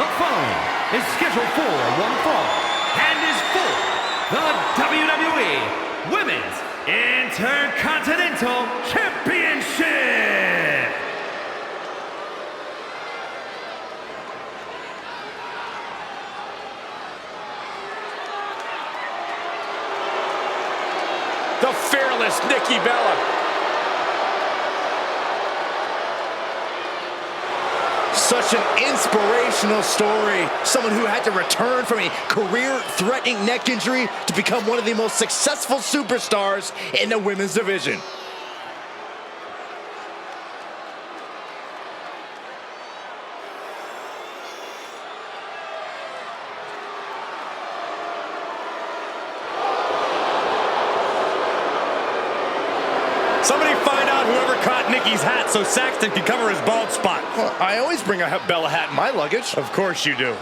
The following is scheduled for one fall and is for the WWE Women's Intercontinental Championship. The fearless Nikki Bella. Such an inspirational story. Someone who had to return from a career-threatening neck injury to become one of the most successful superstars in the women's division. Somebody find out whoever caught Nikki's hat so Saxton can cover his bald spot. Well, I always bring a Bella hat in my luggage. Of course you do.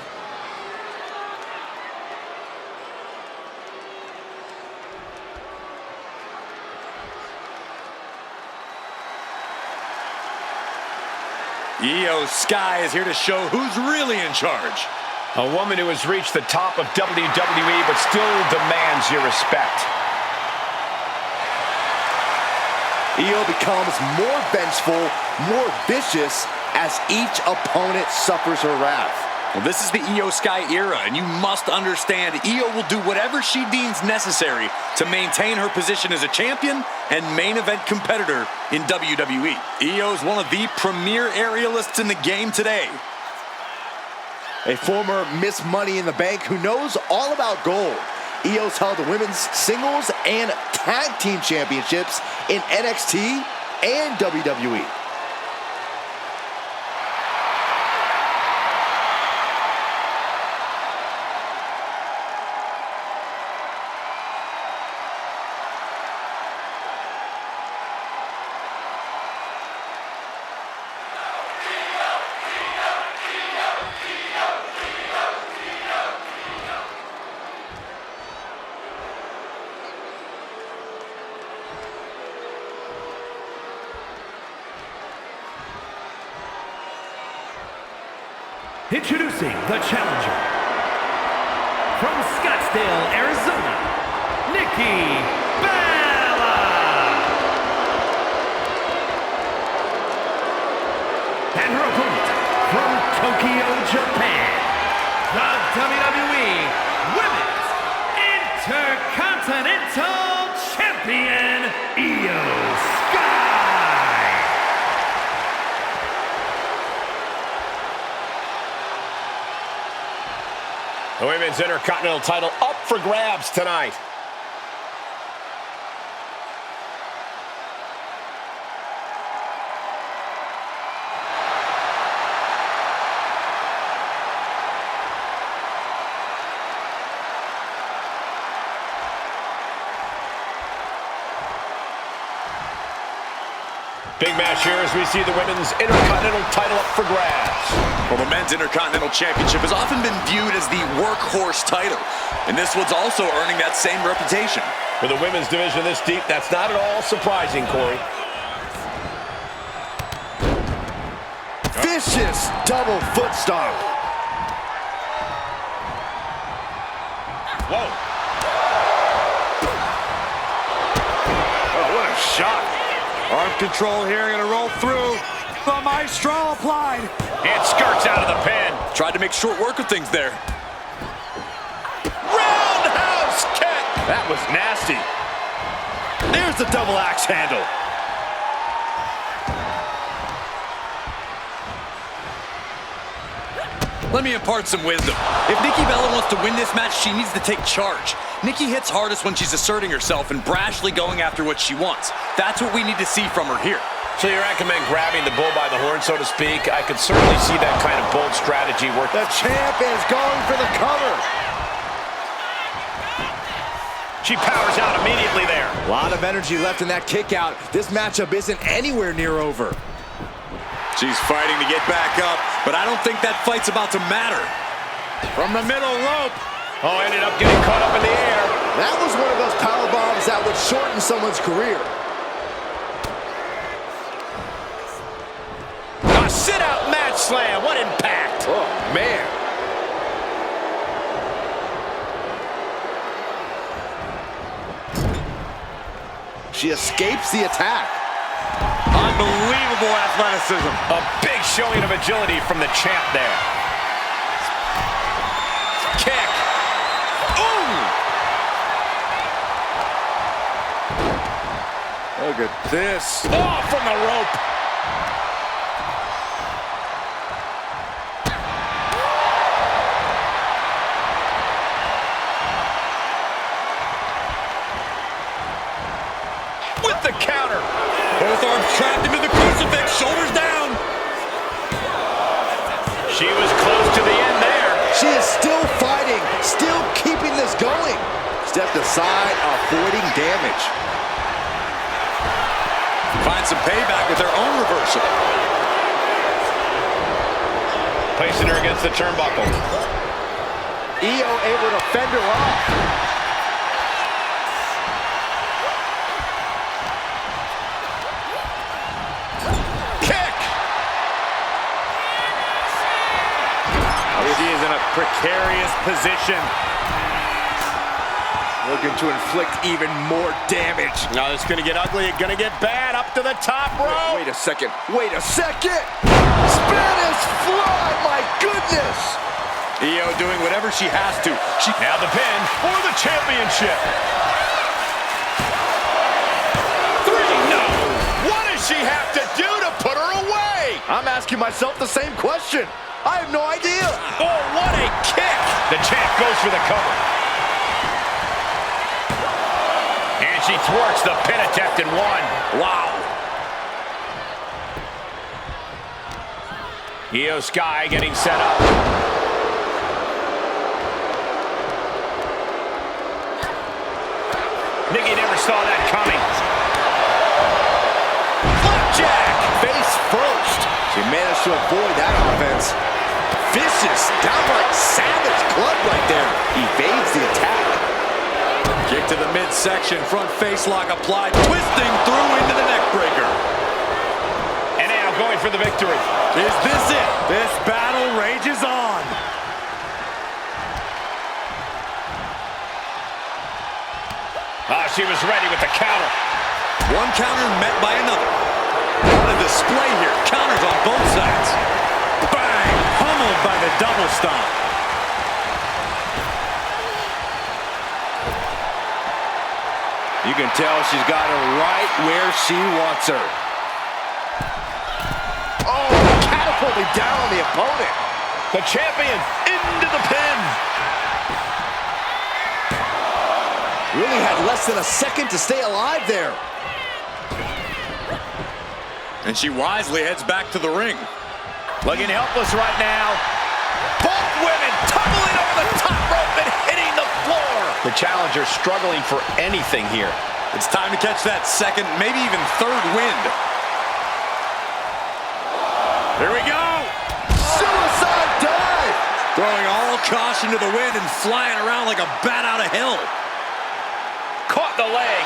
Io Sky is here to show who's really in charge. A woman who has reached the top of WWE but still demands your respect. Io becomes more vengeful, more vicious as each opponent suffers her wrath. Well, this is the Io Sky era, and you must understand Io will do whatever she deems necessary to maintain her position as a champion and main event competitor in WWE. Io is one of the premier aerialists in the game today. A former Miss Money in the Bank who knows all about gold. Io's held the women's singles and tag team championships in NXT and WWE. Introducing the challenger from Scottsdale, Arizona, Nikki Bella. And her opponent from Tokyo, Japan, the WWE Women's Intercontinental Champion, Io Sky. The Women's Intercontinental title up for grabs tonight. Big match here as we see the Women's Intercontinental title up for grabs. Well, the Men's Intercontinental Championship has often been viewed as the workhorse title, and this one's also earning that same reputation. For the women's division this deep, that's not at all surprising, Corey. Vicious double foot stomp. Whoa. Oh, what a shot. Arm control here, gonna roll through. The Maestro applied. And skirts out of the pin. Tried to make short work of things there. Roundhouse kick. That was nasty. There's the double axe handle. Let me impart some wisdom. If Nikki Bella wants to win this match, she needs to take charge. Nikki hits hardest when she's asserting herself and brashly going after what she wants. That's what we need to see from her here. So you recommend grabbing the bull by the horn, so to speak? I could certainly see that kind of bold strategy work. The champ is going for the cover. She powers out immediately there. A lot of energy left in that kick out. This matchup isn't anywhere near over. She's fighting to get back up, but I don't think that fight's about to matter. From the middle rope. Oh, ended up getting caught up in the air. That was one of those power bombs that would shorten someone's career. A sit-out match slam. What impact. Oh, man. She escapes the attack. Unbelievable athleticism. A big showing of agility from the champ there. Kick. Ooh! Look at this. Oh, from the rope. With the counter. Both arms trapped into the crucifix, shoulders down. She was close to the end there. She is still fighting, still keeping this going. Stepped aside, avoiding damage. Find some payback with their own reversal. Placing her against the turnbuckle. Io able to fend her off. She is in a precarious position. Looking to inflict even more damage. Now it's going to get ugly. It's going to get bad. Up to the top rope. Wait a second. Wait a second. Spanish fly. My goodness. Io doing whatever she has to. Now the pin for the championship. 3. No. What does she have to do to put her away? I'm asking myself the same question. I have no idea. Oh, what a kick. The champ goes for the cover. And she thwarts the pin attempt in 1. Wow. Io Sky getting set up. Nikki never saw that coming. Flapjack! Face first. She managed to avoid that offense. Vicious, downright savage club right there. Evades the attack. Kick to the midsection, front face lock applied, twisting through into the neck breaker. And now going for the victory. Is this it? This battle rages on. She was ready with the counter. One counter met by another. What a display here. Counters on both sides. Bang! Pummeled by the double stomp. You can tell she's got her right where she wants her. Oh, catapulting down on the opponent. The champion into the pin. Really had less than a second to stay alive there. And she wisely heads back to the ring. Looking helpless right now. Both women tumbling over the top rope and hitting the floor. The challenger struggling for anything here. It's time to catch that second, maybe even third wind. Here we go. Suicide dive. Throwing all caution to the wind and flying around like a bat out of hell. Caught the leg.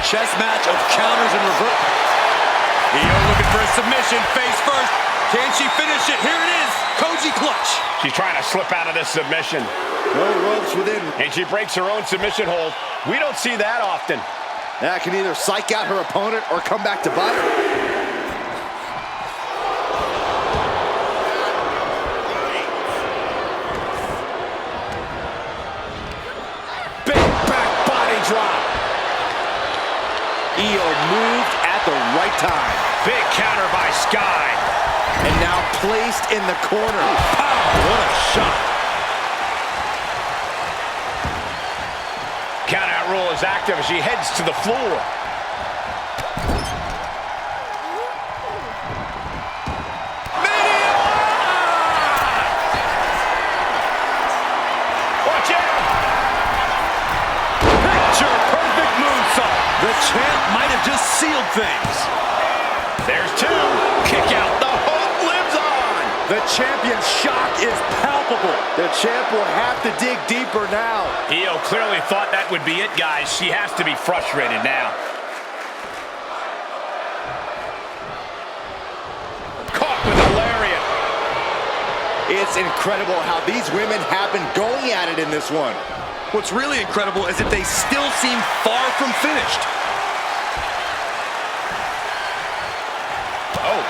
Chess match of counters and reverse. Io looking for a submission, face first. Can she finish it? Here it is. Koji clutch. She's trying to slip out of this submission. No ropes within. And she breaks her own submission hold. We don't see that often. That can either psych out her opponent or come back to bite her. Big back body drop. Io moved at the right time. Big counter by Sky. And now placed in the corner. Pow! What a shot. Countout rule is active as she heads to the floor. Watch out! Picture perfect moonsault. The champ might have just sealed things. There's 2. Kick out. The hope lives on. The champion's shock is palpable. The champ will have to dig deeper now. Io clearly thought that would be it, guys. She has to be frustrated now. Caught with a lariat. It's incredible how these women have been going at it in this one. What's really incredible is that they still seem far from finished. Oh.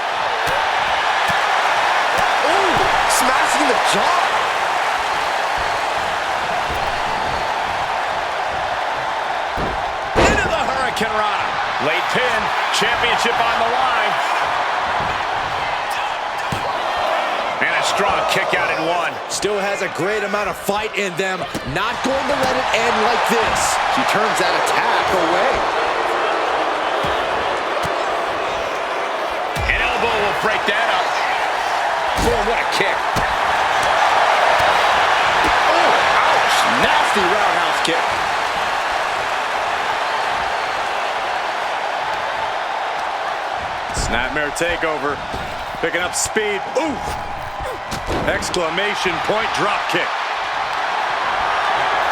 Ooh, smashing the jaw. Into the Hurricane Rana. Late pin, championship on the line. And a strong kick out in one. Still has a great amount of fight in them. Not going to let it end like this. She turns that attack away. An elbow will break that up. Boy, what a kick. Oh, ouch. Nasty roundhouse kick. Snapmare takeover. Picking up speed. Ooh! Exclamation point drop kick.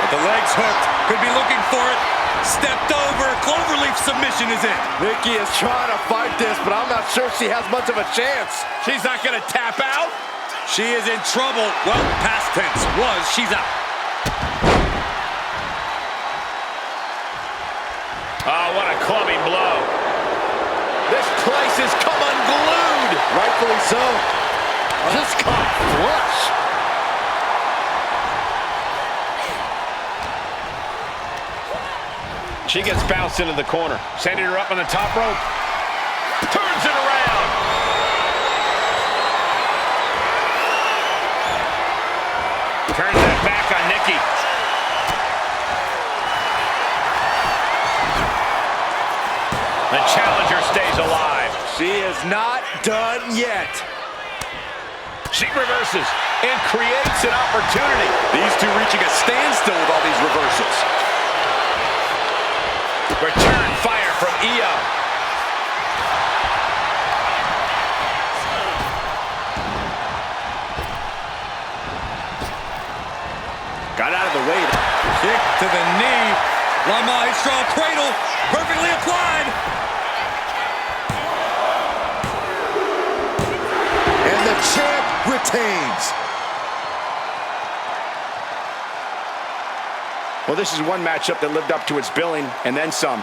With the legs hooked. Could be looking for it. Stepped over. Cloverleaf submission is in. Nikki is trying to fight this, but I'm not sure she has much of a chance. She's not going to tap out. She is in trouble. Well, past tense was she's out. Oh, what a clubbing blow. This place has come unglued. Rightfully so. Just caught flush. She gets bounced into the corner. Sending her up on the top rope. Turns it around. Turns that back on Nikki. The challenger stays alive. She is not done yet. She reverses and creates an opportunity. These two reaching a standstill with all these reversals. Return fire from Io. Got out of the way. Kick to the knee. La Maestro cradle. Perfectly applied. And the champ retains. Well, this is one matchup that lived up to its billing and then some.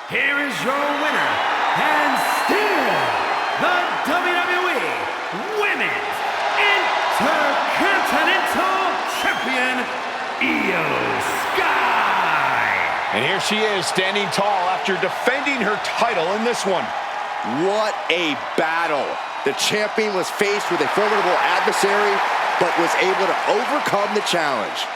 Here is your winner, and still the WWE Women's Intercontinental Champion, Io Sky. And here she is, standing tall after defending her title in this one. What a battle. The champion was faced with a formidable adversary, but was able to overcome the challenge.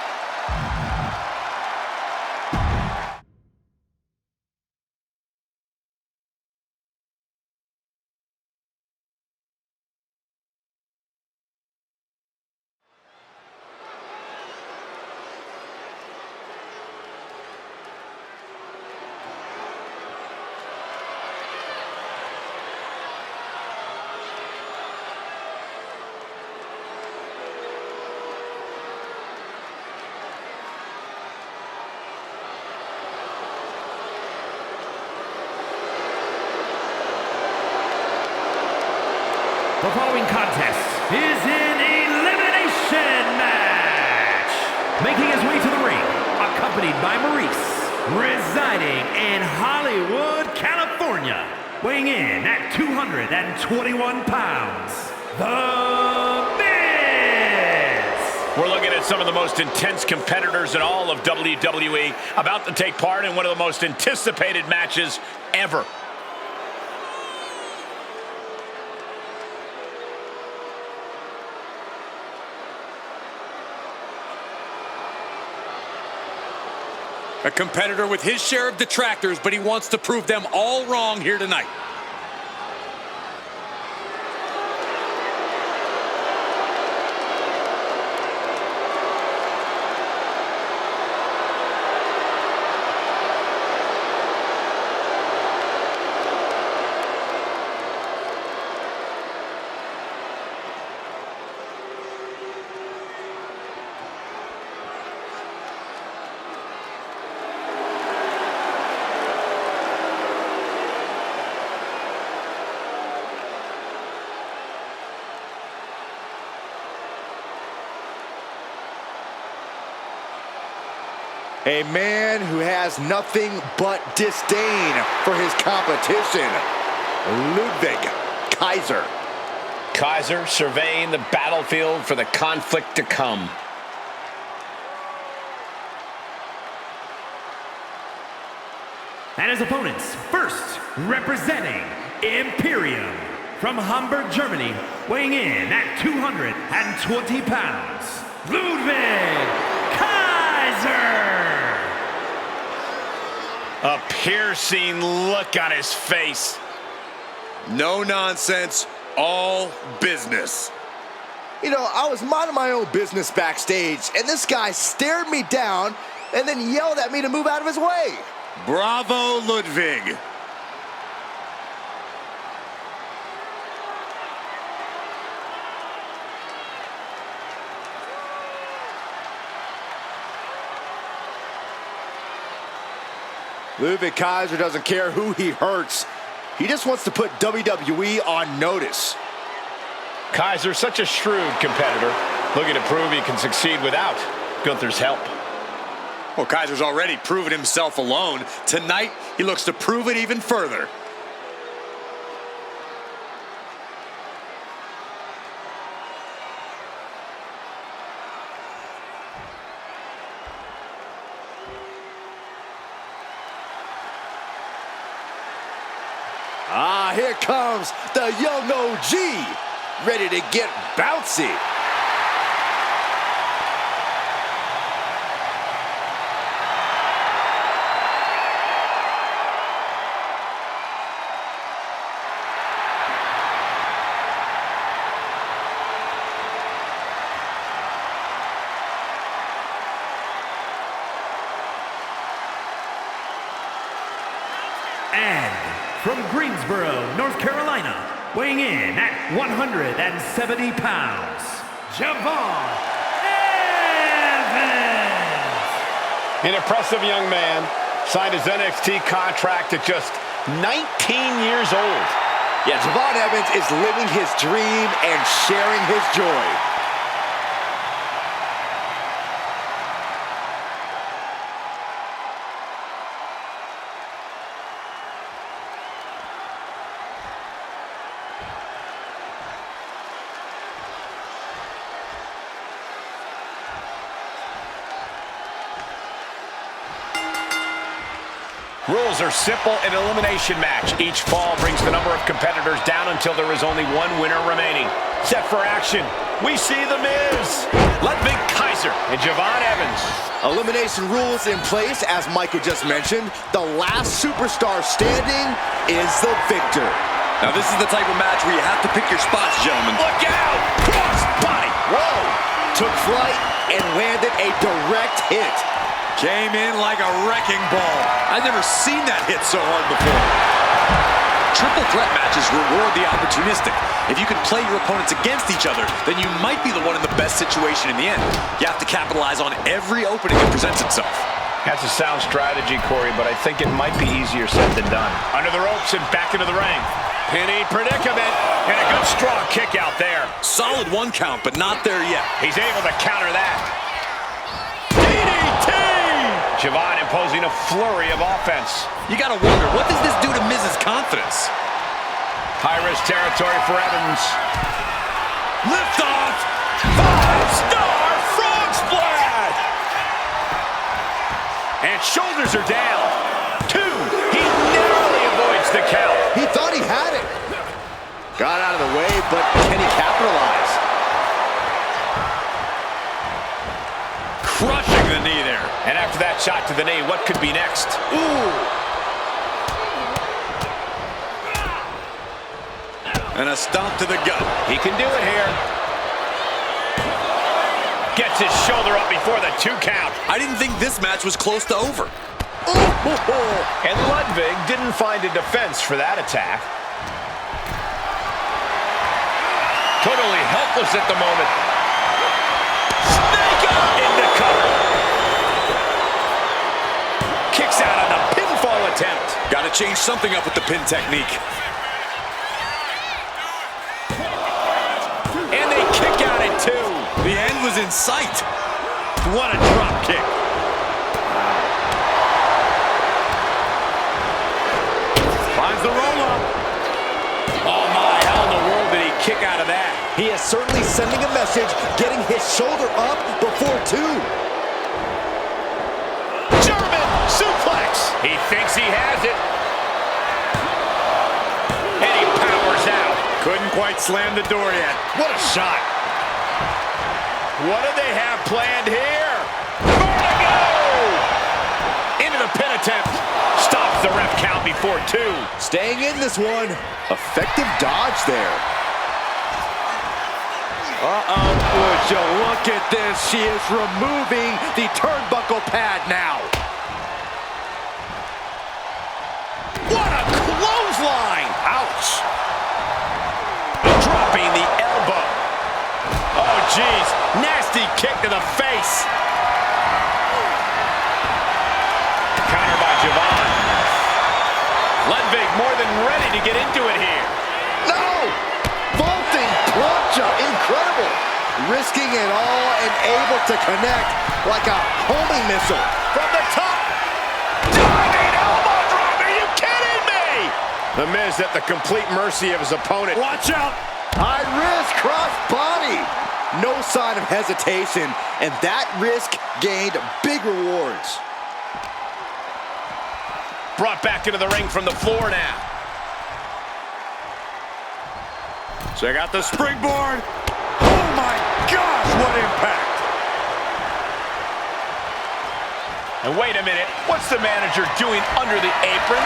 The following contest is an elimination match. Making his way to the ring, accompanied by Maurice, residing in Hollywood, California, weighing in at 221 pounds, The Miz! We're looking at some of the most intense competitors in all of WWE about to take part in one of the most anticipated matches ever. A competitor with his share of detractors, but he wants to prove them all wrong here tonight. A man who has nothing but disdain for his competition, Ludwig Kaiser. Kaiser surveying the battlefield for the conflict to come. And his opponents, first representing Imperium from Hamburg, Germany, weighing in at 220 pounds, Ludwig Kaiser! A piercing look on his face. No nonsense, all business. You know, I was minding my own business backstage, and this guy stared me down and then yelled at me to move out of his way. Bravo, Ludwig. Ludwig Kaiser doesn't care who he hurts. He just wants to put WWE on notice. Kaiser, such a shrewd competitor, looking to prove he can succeed without Gunther's help. Well, Kaiser's already proven himself alone. Tonight, he looks to prove it even further. Ah, here comes the young OG, ready to get bouncy. And from Greensboro, North Carolina, weighing in at 170 pounds, Javon Evans! An impressive young man, signed his NXT contract at just 19 years old. Yeah, Javon Evans is living his dream and sharing his joy. Rules are simple, an elimination match. Each fall brings the number of competitors down until there is only one winner remaining. Set for action, we see The Miz, Ludwig Kaiser, and Javon Evans. Elimination rules in place, as Michael just mentioned. The last superstar standing is the victor. Now, this is the type of match where you have to pick your spots, gentlemen. Look out! Cross body! Whoa! Took flight and landed a direct hit. Came in like a wrecking ball. I've never seen that hit so hard before. Triple threat matches reward the opportunistic. If you can play your opponents against each other, then you might be the one in the best situation in the end. You have to capitalize on every opening that presents itself. That's a sound strategy, Corey, but I think it might be easier said than done. Under the ropes and back into the ring. Penny predicament, and a good strong kick out there. Solid one count, but not there yet. He's able to counter that. DDT! Javon imposing a flurry of offense. You gotta wonder, what does this do to Miz's confidence? High-risk territory for Evans. Lift off. 5-star frog splash. And shoulders are down. 2. He narrowly avoids the count. He thought he had it. Got out of the way, but can he capitalize? Crushing the knee there. And after that shot to the knee, what could be next? Ooh. And a stomp to the gut. He can do it here. Gets his shoulder up before the 2 count. I didn't think this match was close to over. And Ludwig didn't find a defense for that attack. Totally helpless at the moment. Snake up in the cover. Kicks out on the pinfall attempt. Got to change something up with the pin technique. And they kick out at 2. The end was in sight. What a drop kick. Finds the roll-up. Oh my, how in the world did he kick out of that? He is certainly sending a message, getting his shoulder up before 2. German suplex. He thinks he has it. And he powers out. Couldn't quite slam the door yet. What a shot. What do they have planned here? Vertigo! Into the pin attempt. Stops the ref count before 2. Staying in this one. Effective dodge there. Uh-oh, would you look at this? She is removing the turnbuckle pad now. What a clothesline! Ouch! Dropping the elbow. Oh, geez. Nasty kick to the face. Counter by Javon. Ludwig more than ready to get into it here. No! Vaulting plancha, incredible. Risking it all and able to connect like a homing missile. From the top. Diving elbow drop. Are you kidding me? The Miz at the complete mercy of his opponent. Watch out. High risk cross body. No sign of hesitation, and that risk gained big rewards. Brought back into the ring from the floor now. Check out the springboard. Oh my gosh, what impact. And wait a minute, what's the manager doing under the apron?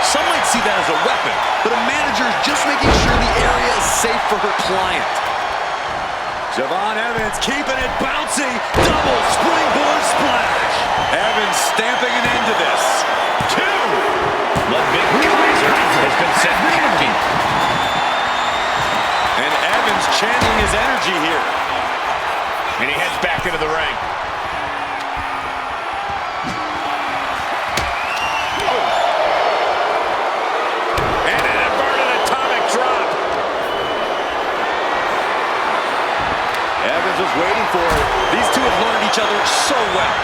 Some might see that as a weapon, but a manager is just making sure the area is safe for her client. Javon Evans keeping it bouncy. Double springboard splash. Evans stamping an end to this. 2. Ludwig Kaiser has been set packing. And Evans channeling his energy here. And he heads back into the ring. And an inverted atomic drop. Evans was waiting for it. These two have learned each other so well.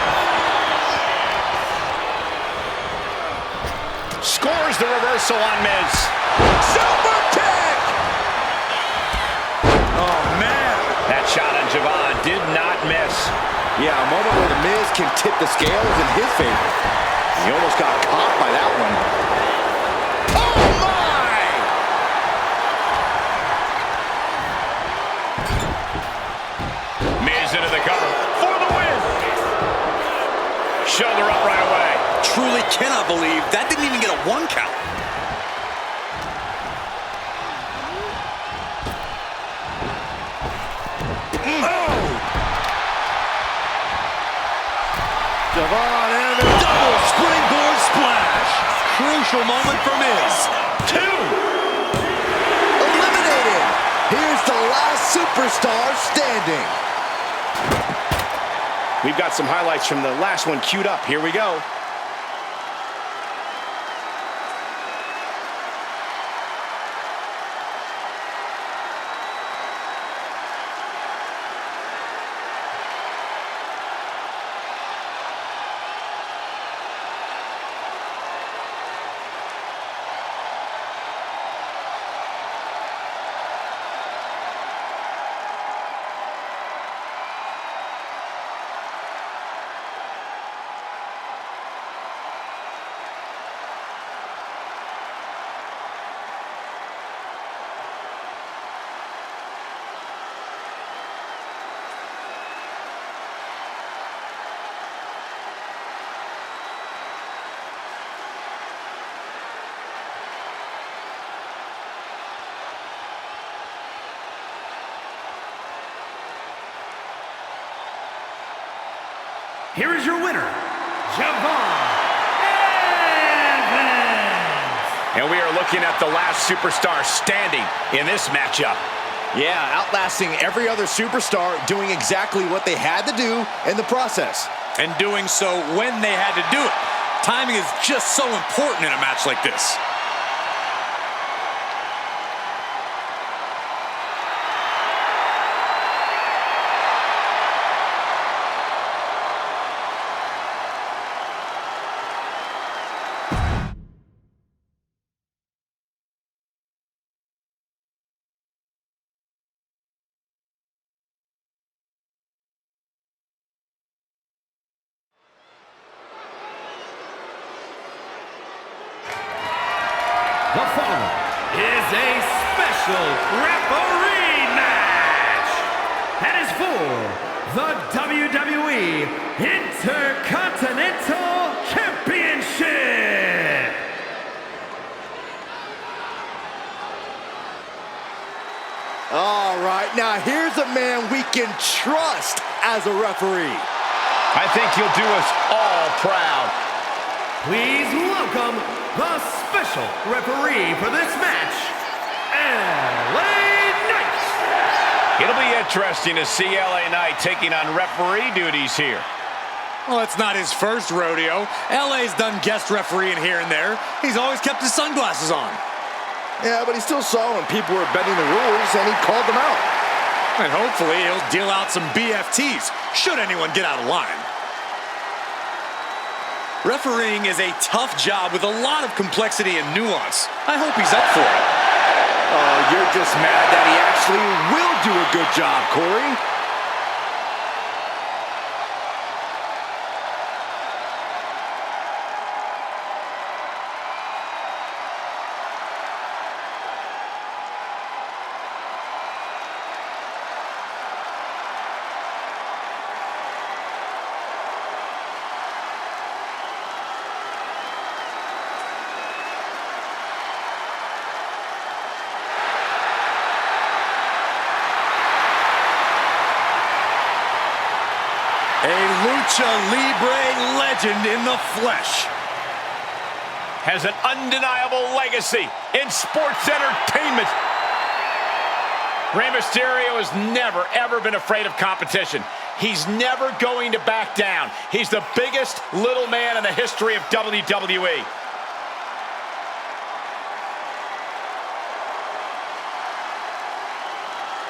Scores the reversal on Miz. Super kick! Oh man. That shot on Javon did not miss. Yeah, a moment where the Miz can tip the scales in his favor. He almost got caught by that one. Oh my! Miz into the cover for the win. Shoulder up right away. Truly cannot believe that didn't even get a 1 count. Javon Evans. Double springboard splash. Crucial moment for Miz. 2. Eliminated. Here's the last superstar standing. We've got some highlights from the last one queued up. Here we go. here is your winner, Javon Evans. And we are looking at the last superstar standing in this matchup. Yeah, outlasting every other superstar, doing exactly what they had to do in the process. And doing so when they had to do it. Timing is just so important in a match like this. The following is a special referee match and is for the WWE Intercontinental Championship. All right, now here's a man we can trust as a referee. I think you'll do us all proud. Please welcome the special referee for this match, LA Knight. It'll be interesting to see LA Knight taking on referee duties here. Well, it's not his first rodeo. LA's done guest refereeing here and there. He's always kept his sunglasses on. Yeah, but he still saw when people were bending the rules, and he called them out. And hopefully he'll deal out some BFTs, should anyone get out of line. Refereeing is a tough job with a lot of complexity and nuance. I hope he's up for it. Oh, you're just mad that he actually will do a good job, Corey. A Lucha Libre legend in the flesh. Has an undeniable legacy in sports entertainment. Rey Mysterio has never, ever been afraid of competition. He's never going to back down. He's the biggest little man in the history of WWE.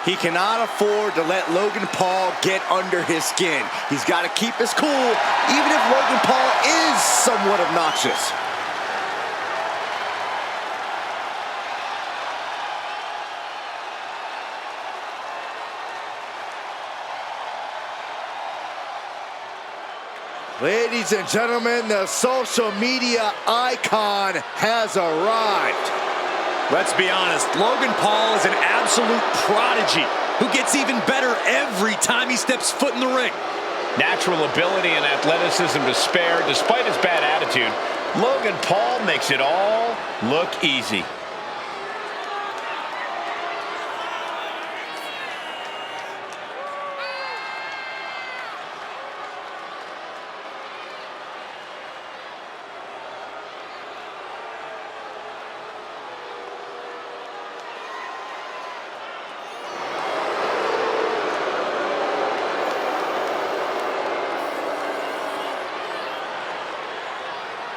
He cannot afford to let Logan Paul get under his skin. He's got to keep his cool, even if Logan Paul is somewhat obnoxious. Ladies and gentlemen, the social media icon has arrived. Let's be honest, Logan Paul is an absolute prodigy who gets even better every time he steps foot in the ring. Natural ability and athleticism to spare, despite his bad attitude, Logan Paul makes it all look easy.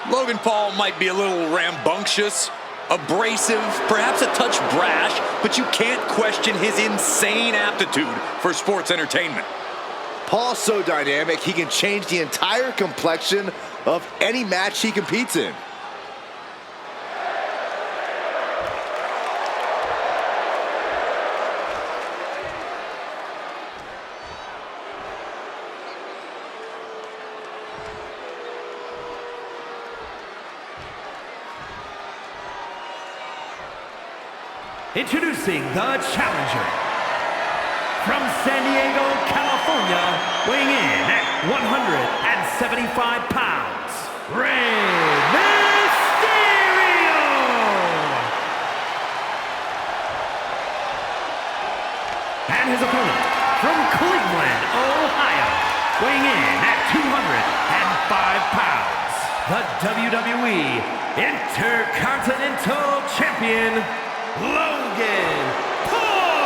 Logan Paul might be a little rambunctious, abrasive, perhaps a touch brash, but you can't question his insane aptitude for sports entertainment. Paul's so dynamic, he can change the entire complexion of any match he competes in. Introducing the challenger from San Diego, California, weighing in at 175 pounds, Rey Mysterio! And his opponent from Cleveland, Ohio, weighing in at 205 pounds, the WWE Intercontinental Champion, Logan Paul!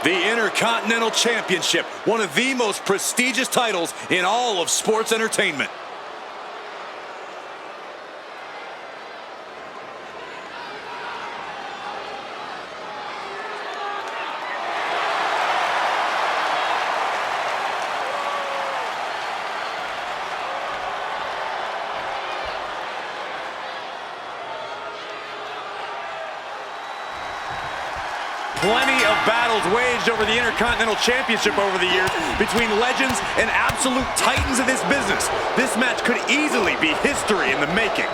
The Intercontinental Championship, one of the most prestigious titles in all of sports entertainment. Plenty of battles waged over the Intercontinental Championship over the years between legends and absolute titans of this business. This match could easily be history in the making.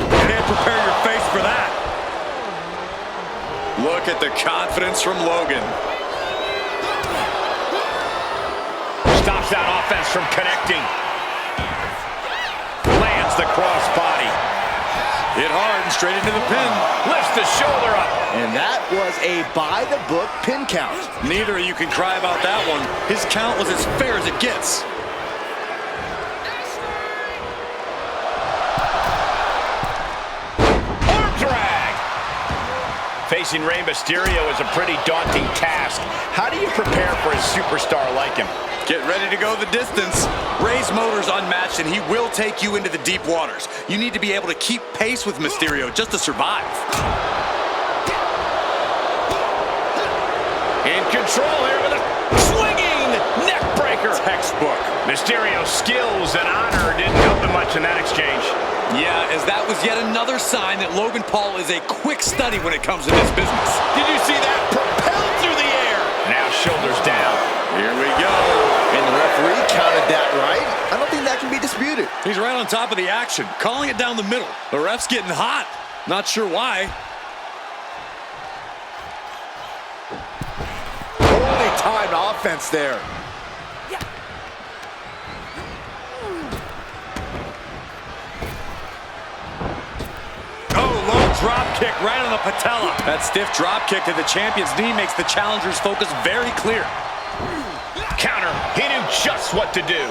And prepare your face for that. Look at the confidence from Logan. Stops that offense from connecting. The crossbody. Hit hard and straight into the pin. Lifts the shoulder up. And that was a by-the-book pin count. Neither of you can cry about that one. His count was as fair as it gets. Arm drag. Facing Rey Mysterio is a pretty daunting task. How do you prepare for a superstar like him? Get ready to go the distance. Rey's motor's unmatched, and he will take you into the deep waters. You need to be able to keep pace with Mysterio just to survive. In control here with a swinging neck breaker. Textbook. Mysterio's skills and honor didn't help him much in that exchange. Yeah, as that was yet another sign that Logan Paul is a quick study when it comes to this business. Did you see that? Propelled through the air. Now shoulders down. Here we go. And the referee counted that right. I don't think that can be disputed. He's right on top of the action, calling it down the middle. The ref's getting hot. Not sure why. Holy timed offense there. Oh, low drop kick right on the patella. That stiff drop kick to the champion's knee makes the challenger's focus very clear. Counter. He knew just what to do.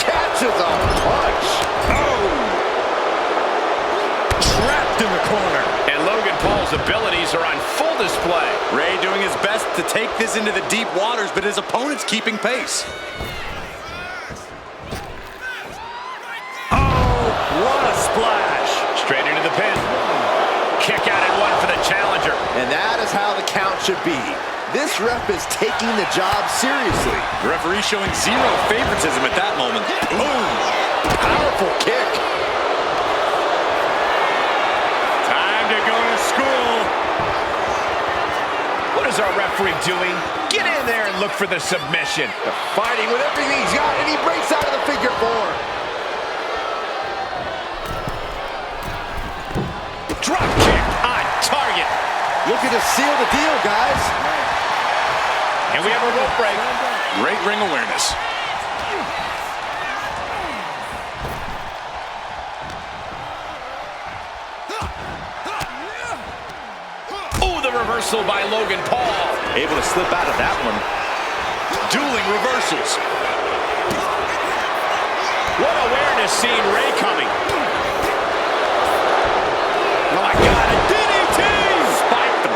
Catches a punch. Oh! Trapped in the corner. And Logan Paul's abilities are on full display. Rey doing his best to take this into the deep waters, but his opponent's keeping pace. Oh, what a splash. Straight into the pin. Kick out at one for the challenger. And that is how the count should be. This ref is taking the job seriously. The referee showing zero favoritism at that moment. Boom! Powerful kick. Time to go to school. What is our referee doing? Get in there and look for the submission. Fighting with everything he's got, and he breaks out of the figure four. Drop kick on target. Looking to seal the deal, guys. And we have a rope break. Great ring awareness. Oh, the reversal by Logan Paul. Able to slip out of that one. Dueling reversals. What awareness seeing Rey coming. Oh my God, a DDT! Spiked him.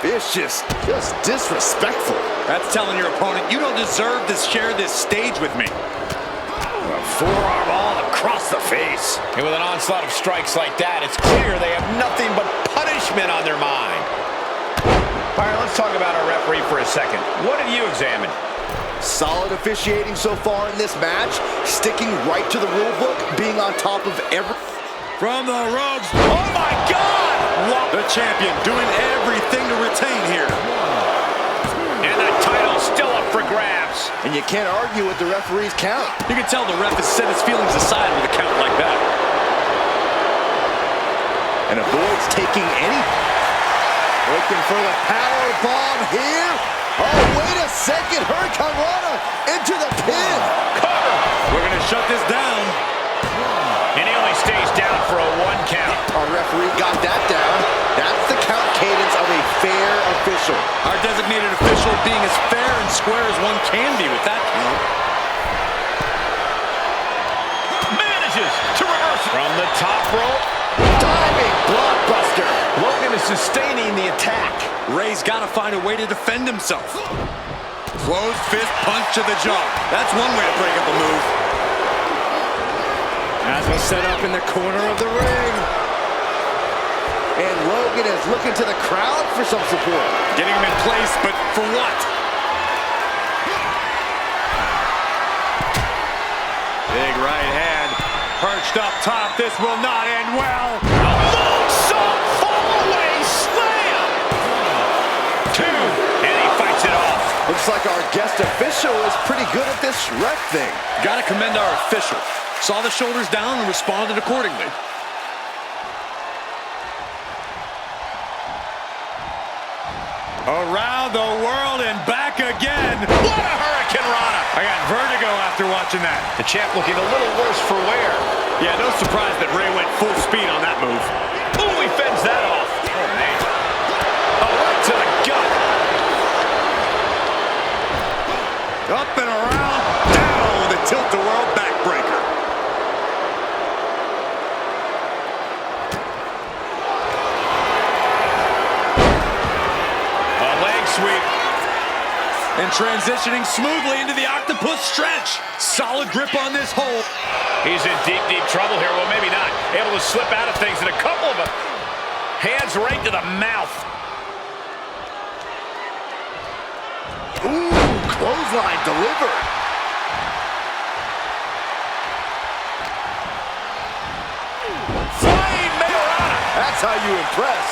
Vicious, just disrespectful. That's telling your opponent, you don't deserve to share this stage with me. A forearm all across the face. And with an onslaught of strikes like that, it's clear they have nothing but punishment on their mind. All right, let's talk about our referee for a second. What have you examined? Solid officiating so far in this match, sticking right to the rule book, being on top of every... From the ropes. Oh my God! The champion doing everything to retain here. And the title's still up for grabs. And you can't argue with the referee's count. You can tell the ref has set his feelings aside with a count like that. And avoids taking any... Looking for the power bomb here. Oh, wait a second. Hurricane Rana into the pin. Cover. We're going to shut this down. And he only stays down for a 1 count. Our referee got that down. That's the count cadence of a fair official. Our designated official being as fair and square as one can be with that count. Manages to reverse from the top rope. Diving blockbuster. Logan is sustaining the attack. Ray's got to find a way to defend himself. Closed fist punch to the jaw. That's one way to break up a move. As we set up in the corner of the ring. And Logan is looking to the crowd for some support. Getting him in place, but for what? Big right hand. Perched up top. This will not end well. Moonsault fallaway slam. 2, and he fights it off. Looks like our guest official is pretty good at this ref thing. Got to commend our official. Saw the shoulders down and responded accordingly. Around the world and back again. What a Hurricane Rana. I got vertigo after watching that. The champ looking a little worse for wear. Yeah, no surprise that Ray went full speed on that move. Ooh, he fends that off. Oh, man. Oh, right to the gut. Up and around, down with a tilt-the-world backbreaker. A leg sweep. And transitioning smoothly into the octopus stretch. Solid grip on this hold. He's in deep, deep trouble here. Well, maybe not. Able to slip out of things, and a couple of them. Hands right to the mouth. Ooh, clothesline delivered. Flying Mayorana. That's how you impress.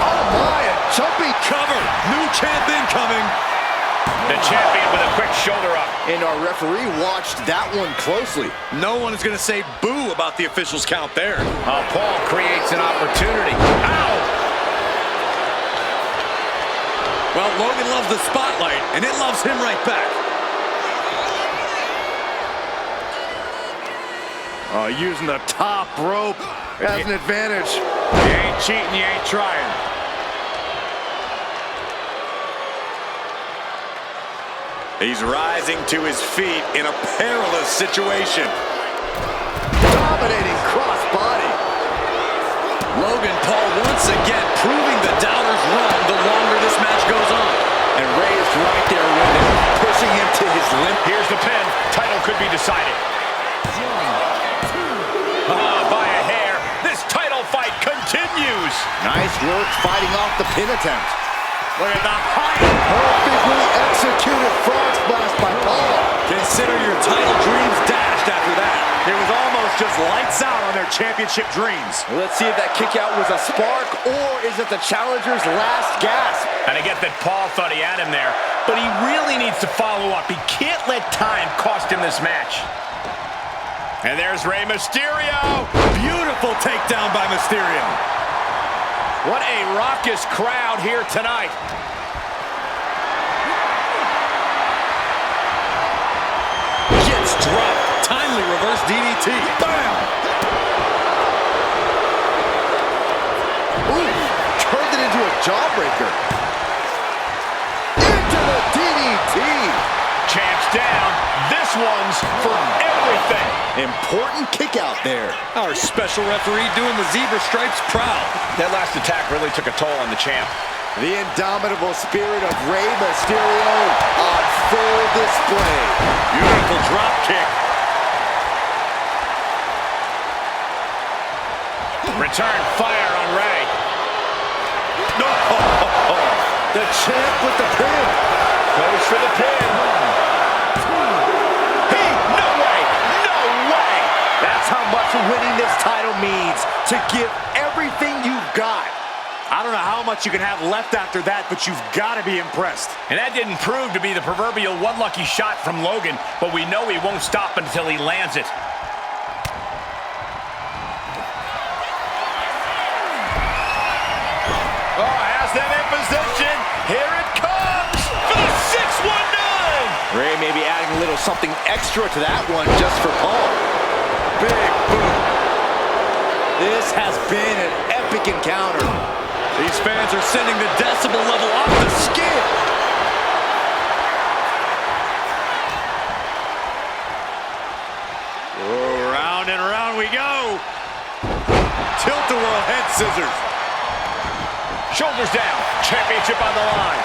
Oh my, a jumping Cover. New champ incoming. The champion with a quick shoulder up. And our referee watched that one closely. No one is going to say boo about the official's count there. Paul creates an opportunity. Ow! Well, Logan loves the spotlight, and it loves him right back. Using the top rope as an advantage. You ain't cheating, you ain't trying. He's rising to his feet in a perilous situation. Dominating crossbody. Logan Paul once again proving the doubters wrong the longer this match goes on. And Ray is right there with him, pushing him to his limit. Here's the pin. Title could be decided. By a hair. This title fight continues. Nice work fighting off the pin attempt. Look at the height. Perfectly executed frog splash by Paul. Consider your title dreams dashed after that. It was almost just lights out on their championship dreams. Let's see if that kick out was a spark, or is it the challenger's last gasp? And I get that Paul thought he had him there, but he really needs to follow up. He can't let time cost him this match. And there's Rey Mysterio. Beautiful takedown by Mysterio. What a raucous crowd here tonight. Gets dropped. Timely reverse DDT. Bam! Ooh, turned it into a jawbreaker. Into the DDT. Champ's down. This one's for everything. Important kick out there. Our special referee doing the zebra stripes proud. That last attack really took a toll on the champ. The indomitable spirit of Rey Mysterio on full display. Beautiful drop kick. Return fire on Rey. No. The champ with the pin. Goes for the pin. No way! No way! That's how much winning this title means. To give everything you've got. I don't know how much you can have left after that, but you've got to be impressed. And that didn't prove to be the proverbial one lucky shot from Logan, but we know he won't stop until he lands it. has them in position. Here it comes for the 619. Ray may be adding a little something extra to that one just for Paul. Big boom. This has been an epic encounter. These fans are sending the decibel level off the scale. Oh, round and round we go. Tilt-a-whirl head scissors. Shoulders down. Championship on the line.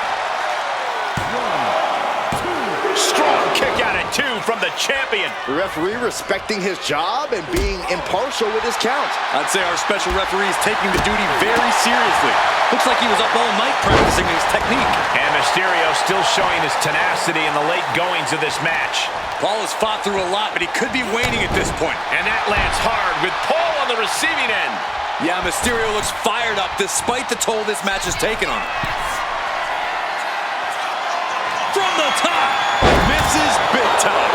1, 2. Strong kick out at 2 from the champion. The referee respecting his job and being impartial with his count. I'd say our special referee is taking the duty very seriously. Looks like he was up all night practicing his technique. And Mysterio still showing his tenacity in the late goings of this match. Paul has fought through a lot, but he could be waning at this point. And that lands hard with Paul on the receiving end. Yeah, Mysterio looks fired up despite the toll this match has taken on him. From the top, misses big time.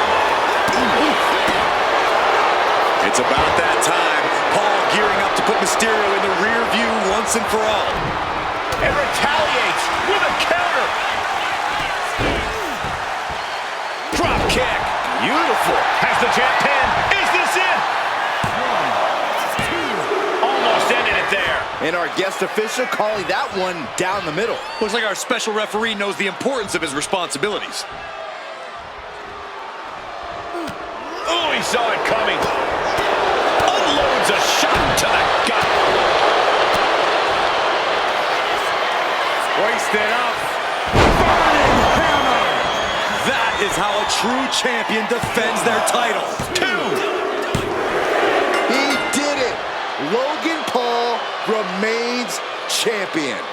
It's about that time. Paul gearing up to put Mysterio in the rear view once and for all. And retaliates with a counter. Drop kick. Beautiful. Has the champ pinned. Is this it? 1, 2. Almost ended it there. And our guest official calling that one down the middle. Looks like our special referee knows the importance of his responsibilities. Oh, he saw it coming. Unloads a shot to the gut. Hoisted up. Burning hammer. That is how a true champion defends their title. 2. He did it. Logan Paul remains champion.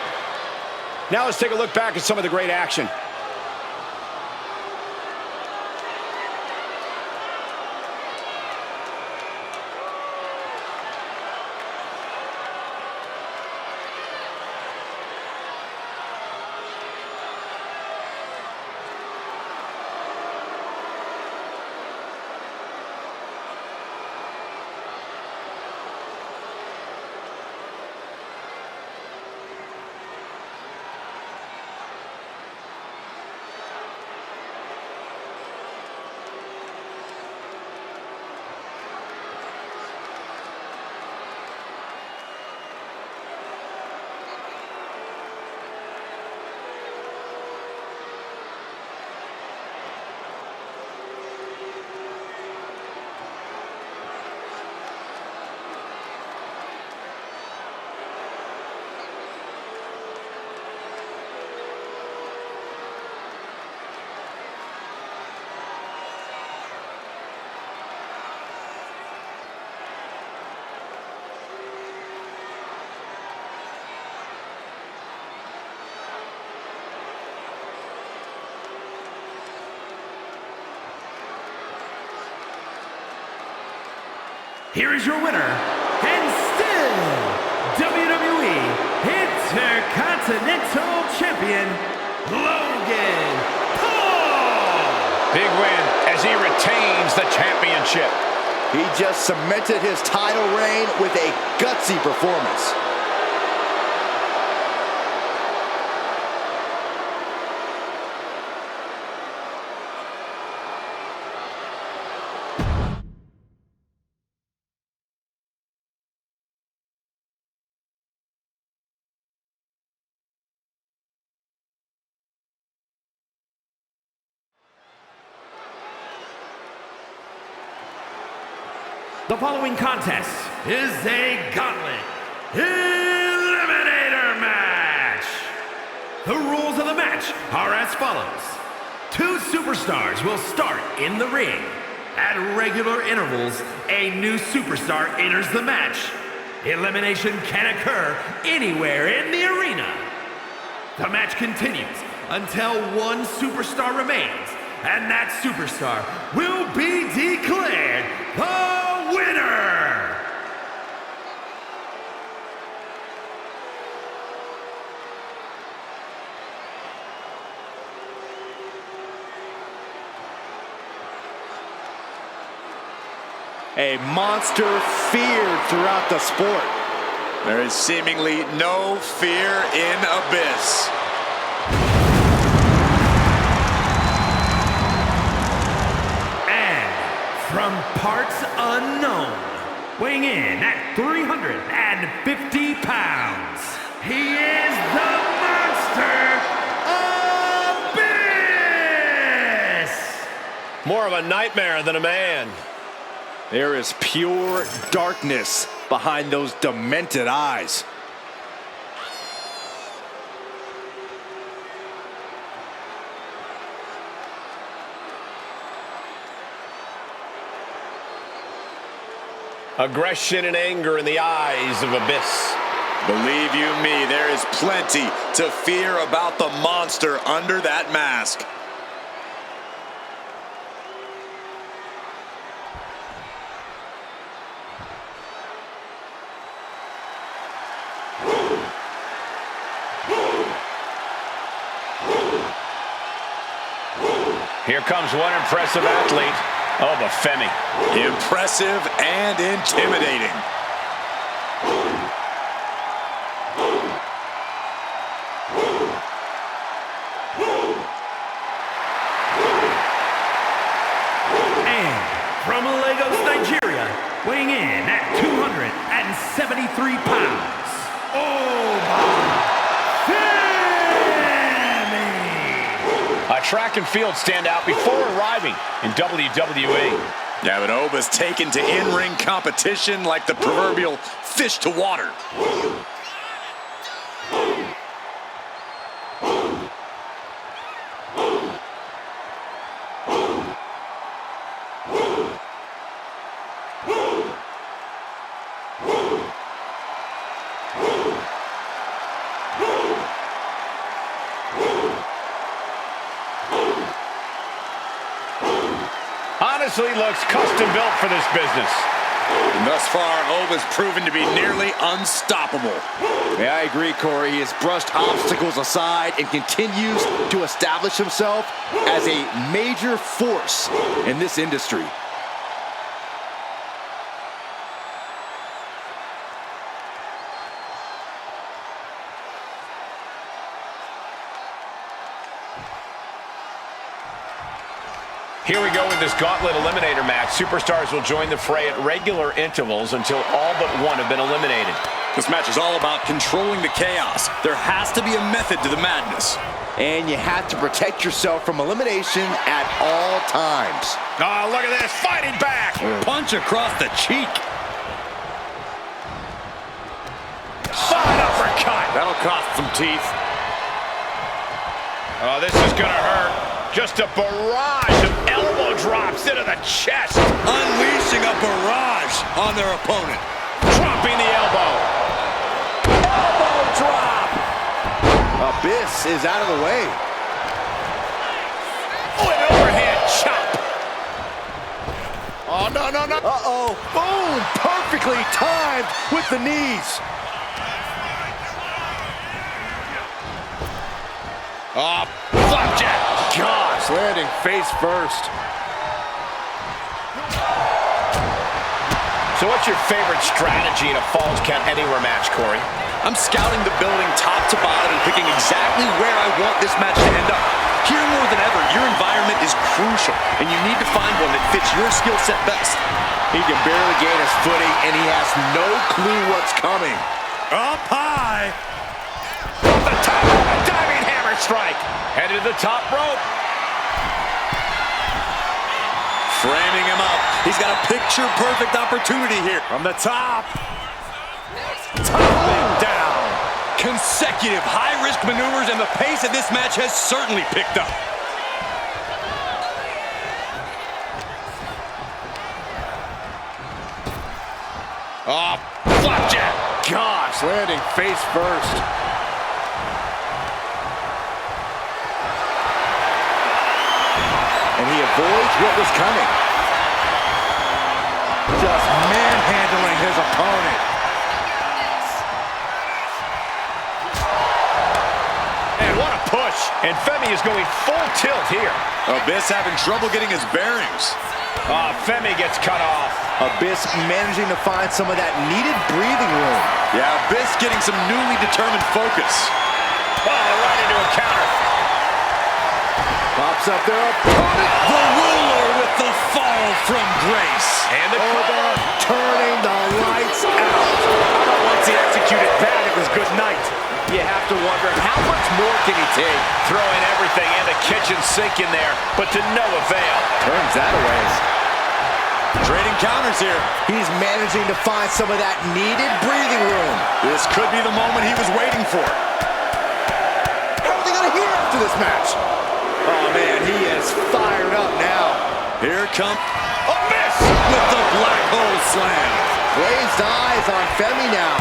Now let's take a look back at some of the great action. Here is your winner, and still WWE Intercontinental Champion, Logan Paul! Big win as he retains the championship. He just cemented his title reign with a gutsy performance. The following contest is a gauntlet eliminator match. The rules of the match are as follows. 2 superstars will start in the ring. At regular intervals, a new superstar enters the match. Elimination can occur anywhere in the arena. The match continues until one superstar remains, and that superstar will be declared the winner! A monster feared throughout the sport. There is seemingly no fear in Abyss. And from parts unknown, weighing in at 350 pounds, he is the monster Abyss! More of a nightmare than a man. There is pure darkness behind those demented eyes. Aggression and anger in the eyes of Abyss. Believe you me, there is plenty to fear about the monster under that mask. Here comes one impressive athlete. Oh, but Femi. Impressive and intimidating. And from Lagos, Nigeria, weighing in at 273 pounds, A track and field standout before arriving in WWE. Yeah, but Oba's taken to in-ring competition like the proverbial fish to water. Honestly, looks custom built for this business. And thus far, Oba's proven to be nearly unstoppable. Yeah, I agree, Corey. He has brushed obstacles aside and continues to establish himself as a major force in this industry. Here we go with this gauntlet eliminator match. Superstars will join the fray at regular intervals until all but one have been eliminated. This match is all about controlling the chaos. There has to be a method to the madness. And you have to protect yourself from elimination at all times. Oh, look at this, fighting back. Punch across the cheek. Solid uppercut. That'll cost some teeth. Oh, this is gonna hurt. Just a barrage of elbow drops into the chest. Unleashing a barrage on their opponent. Dropping the elbow. Elbow drop. Abyss is out of the way. Oh, an overhead chop. Oh, no, no, no. Uh-oh. Boom. Perfectly timed with the knees. Oh, flapjack. Gosh, landing face first. So what's your favorite strategy in a Falls Count Anywhere match, Corey? I'm scouting the building top to bottom and picking exactly where I want this match to end up. Here more than ever, your environment is crucial, and you need to find one that fits your skill set best. He can barely gain his footing, and he has no clue what's coming. Up high. Off the top, a diving hammer strike. Headed to the top rope. Framing him up. He's got a picture-perfect opportunity here. From the top. Tumbling down. Consecutive high-risk maneuvers, and the pace of this match has certainly picked up. Oh, flapjack. Gosh, landing face first. And he avoids what was coming. Just manhandling his opponent. And what a push. push, and Femi is going full tilt here. Abyss having trouble getting his bearings. Femi gets cut off. Abyss managing to find some of that needed breathing room. Yeah, Abyss getting some newly determined focus. Oh, right into a counter. Pops up their opponent. The ruler with the fall from grace. And the cover. Turning the lights out. Once he executed that, it was good night. You have to wonder, how much more can he take? Throwing everything and the kitchen sink in there, but to no avail. Turns that away. Trading counters here. He's managing to find some of that needed breathing room. This could be the moment he was waiting for. How are they going to hear after this match? Oh, man, he is fired up now. Here comes A miss! with the black hole slam. Glazed eyes on Femi now.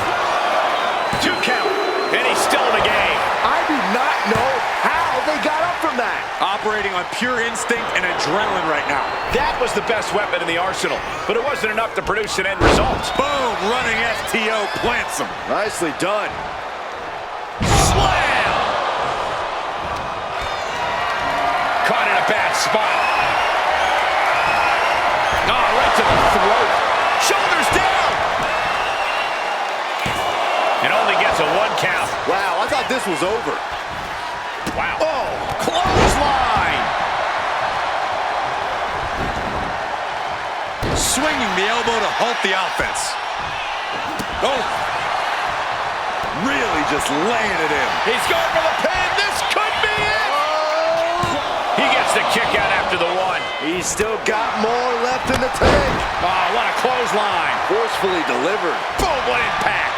2 count, and he's still in the game. I do not know how they got up from that. Operating on pure instinct and adrenaline right now. That was the best weapon in the arsenal, but it wasn't enough to produce an end result. Boom, running FTO plants him. Nicely done. Slam! Caught in a bad spot. Oh, right to the throat. Shoulders down! And only gets a 1 count. Wow, I thought this was over. Wow. Oh, clothesline. Swinging the elbow to halt the offense. Oh. Really just laying it in. He's going for the pin. This could be it. He gets the kick out after the 1. He's still got more left in the tank. Oh, what a clothesline. Forcefully delivered. Boom, what impact.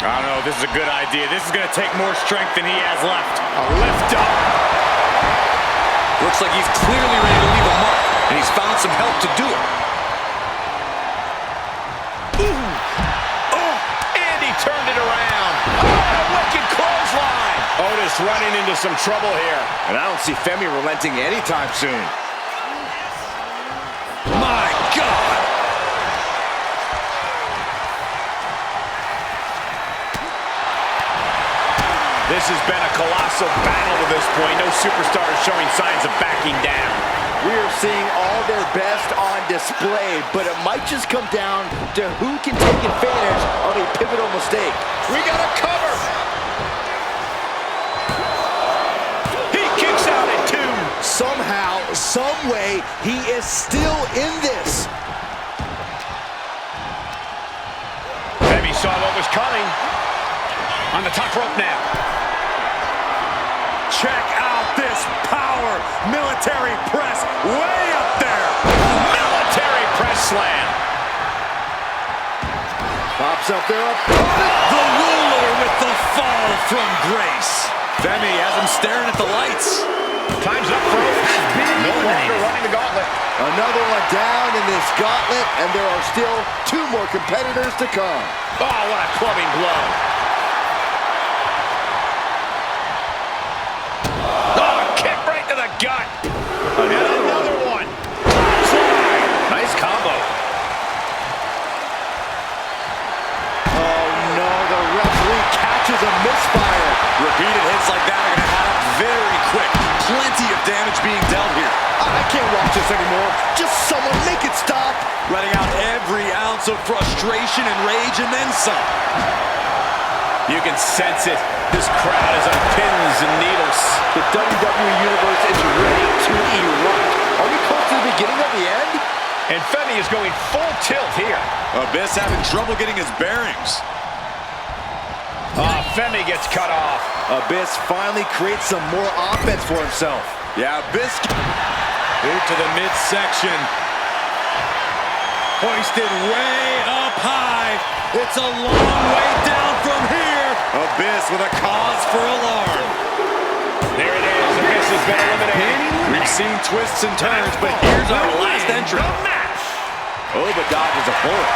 I don't know, this is a good idea. This is going to take more strength than he has left. A lift up. Looks like he's clearly ready to leave a mark, and he's found some help to do it. And he turned it around. Oh, a wicked clothesline. Otis running into some trouble here. And I don't see Femi relenting anytime soon. My God! This has been a colossal battle to this point. No superstar is showing signs of backing down. We are seeing all their best on display, but it might just come down to who can take advantage of a pivotal mistake. We got a cover. He kicks out at 2. Somehow, some way, he is still in this. Femi saw what was coming. On the top rope now. Check out this power military press way up there. Military press slam. Pops up their opponent. The ruler with the fall from grace. Femi has him staring at the lights. Time's up for Otis. No longer running the gauntlet. Another one down in this gauntlet, and there are still 2 more competitors to come. Oh, what a clubbing blow. Oh, kick right to the gut. And another one. Nice combo. Oh no, the referee catches a misfire. Repeated hits like that are going to add up very quick. Plenty of damage being dealt here. I can't watch this anymore. Just someone make it stop. Letting out every ounce of frustration and rage and then some. You can sense it. This crowd is on pins and needles. The WWE Universe is ready to erupt. Are we close to the beginning of the end? And Femi is going full tilt here. Abyss having trouble getting his bearings. Femi gets cut off. Abyss finally creates some more offense for himself. Yeah, Abyss boot to the midsection. Hoisted way up high. It's a long way down from here. Abyss with a cause for alarm. There it is. Abyss has been eliminated. We've seen twists and turns, but here's our last entry. The match. Oba dodges a bullet.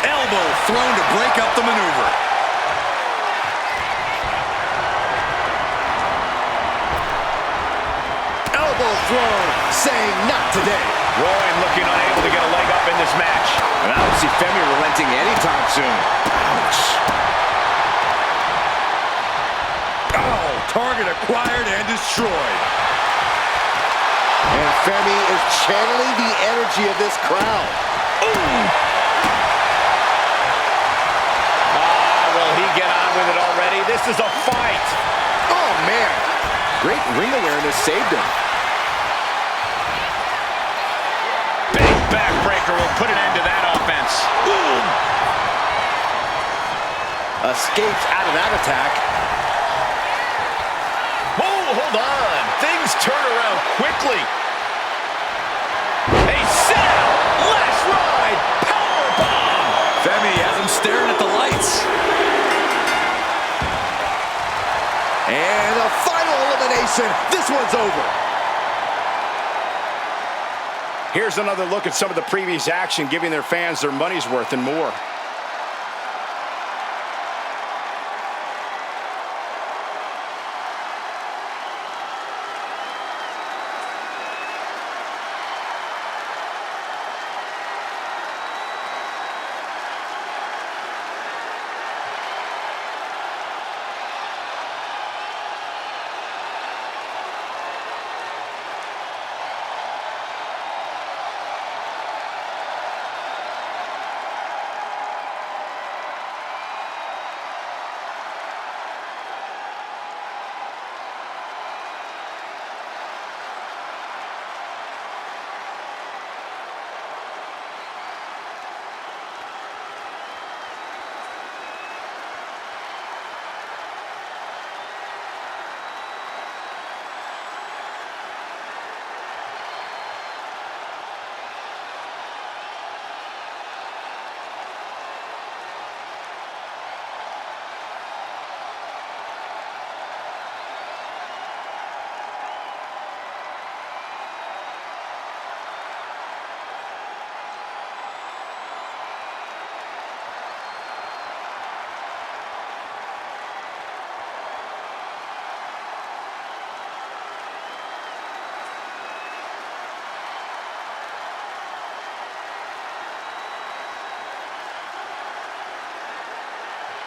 Elbow thrown to break up the maneuver. Elbow thrown, saying not today. Rowan looking unable to get a leg up in this match. And I don't see Femi relenting anytime soon. Ouch. Oh, target acquired and destroyed. And Femi is channeling the energy of this crowd. Will he get on with it already? This is a fight. Oh, man. Great ring awareness saved him. Big backbreaker will put an end to that offense. Boom. Escapes out of that attack. Oh, hold on. Things turn around quickly. A sit-out. Last ride. Powerbomb. Femi has him staring at the lights. And a final elimination. This one's over. Here's another look at some of the previous action, giving their fans their money's worth and more.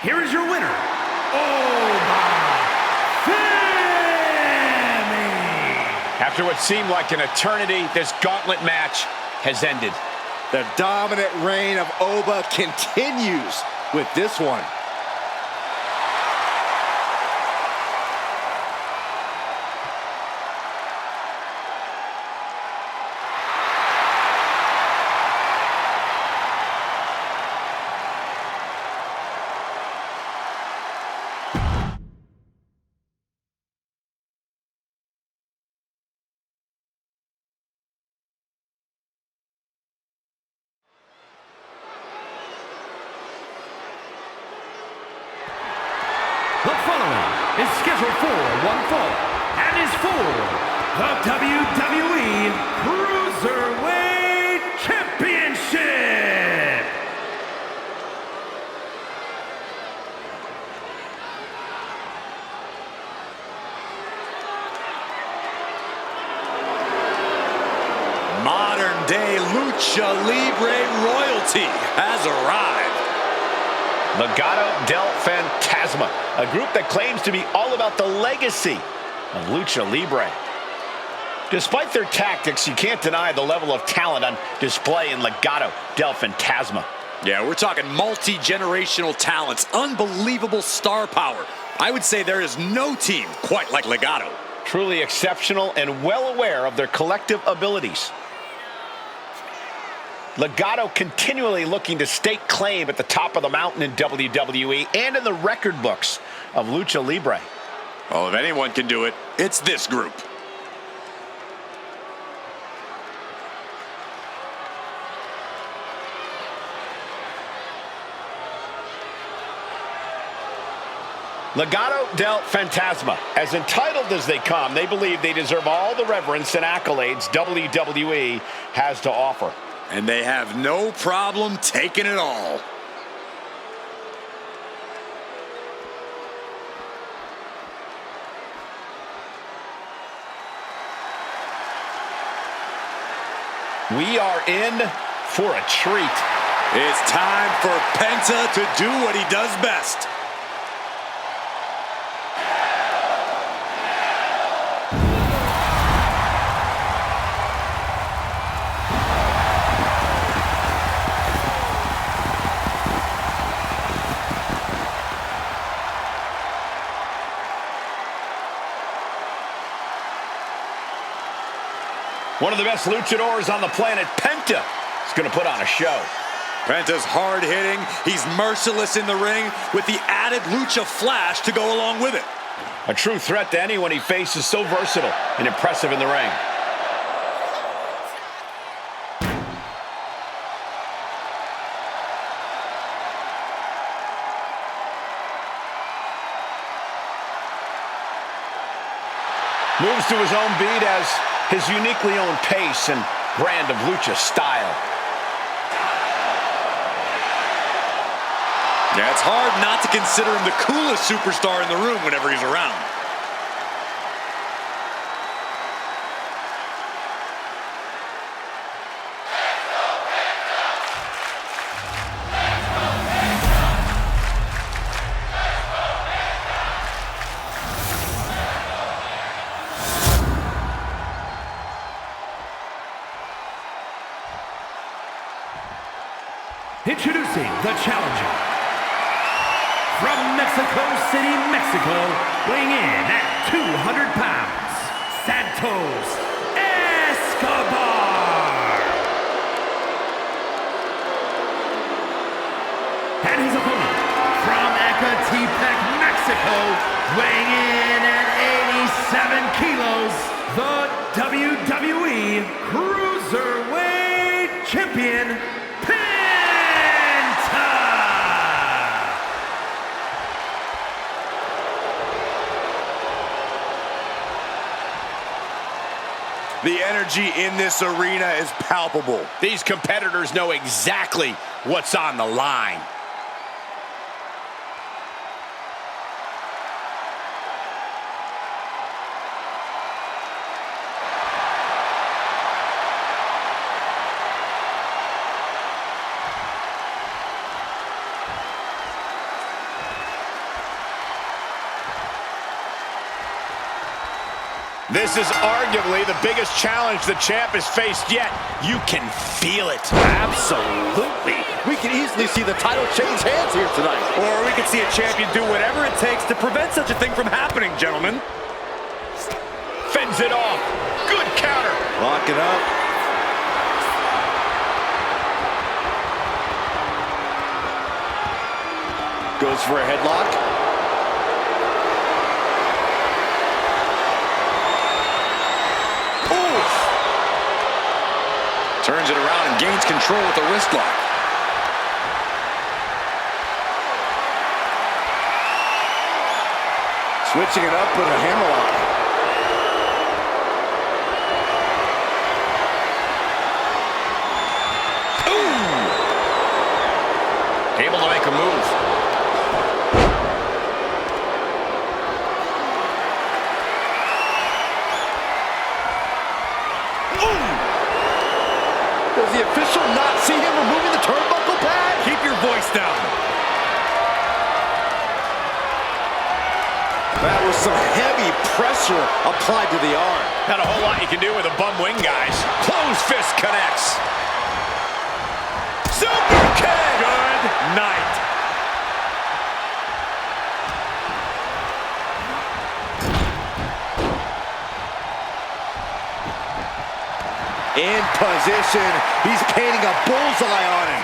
Here is your winner, Femi. After what seemed like an eternity, this gauntlet match has ended. The dominant reign of Oba continues with this one. The following is scheduled for one fall and is for the WWE Cruiserweight Championship. Modern day Lucha Libre royalty has arrived. Legado del Phantasma, a group that claims to be all about the legacy of Lucha Libre. Despite their tactics, you can't deny the level of talent on display in Legado del Phantasma. Yeah, we're talking multi-generational talents, unbelievable star power. I would say there is no team quite like Legado. Truly exceptional and well aware of their collective abilities. Legado continually looking to stake claim at the top of the mountain in WWE and in the record books of Lucha Libre. Well, if anyone can do it, it's this group. Legado del Phantasma, as entitled as they come, they believe they deserve all the reverence and accolades WWE has to offer. And they have no problem taking it all. We are in for a treat. It's time for Penta to do what he does best. One of the best luchadors on the planet, Penta, is going to put on a show. Penta's hard-hitting. He's merciless in the ring with the added lucha flash to go along with it. A true threat to anyone he faces, so versatile and impressive in the ring. Moves to his own beat as his uniquely owned pace and brand of lucha style. Yeah, it's hard not to consider him the coolest superstar in the room whenever he's around. Introducing the challenger. From Mexico City, Mexico, weighing in at 200 pounds, Santos Escobar. And his opponent, from Ecatepec, Mexico, weighing in at 87 kilos, the WWE Cruiserweight Champion, The energy in this arena is palpable. These competitors know exactly what's on the line. This is arguably the biggest challenge the champ has faced yet. You can feel it. Absolutely. We can easily see the title change hands here tonight. Or we could see a champion do whatever it takes to prevent such a thing from happening, gentlemen. Fends it off. Good counter. Lock it up. Goes for a headlock. Turns it around and gains control with the wrist lock. Switching it up with a hammerlock. Able to make a move. Does the official not see him removing the turnbuckle pad? Keep your voice down. That was some heavy pressure applied to the arm. Not a whole lot you can do with a bum wing, guys. Closed fist connects. Super kick. Good night. In position. He's painting a bullseye on him.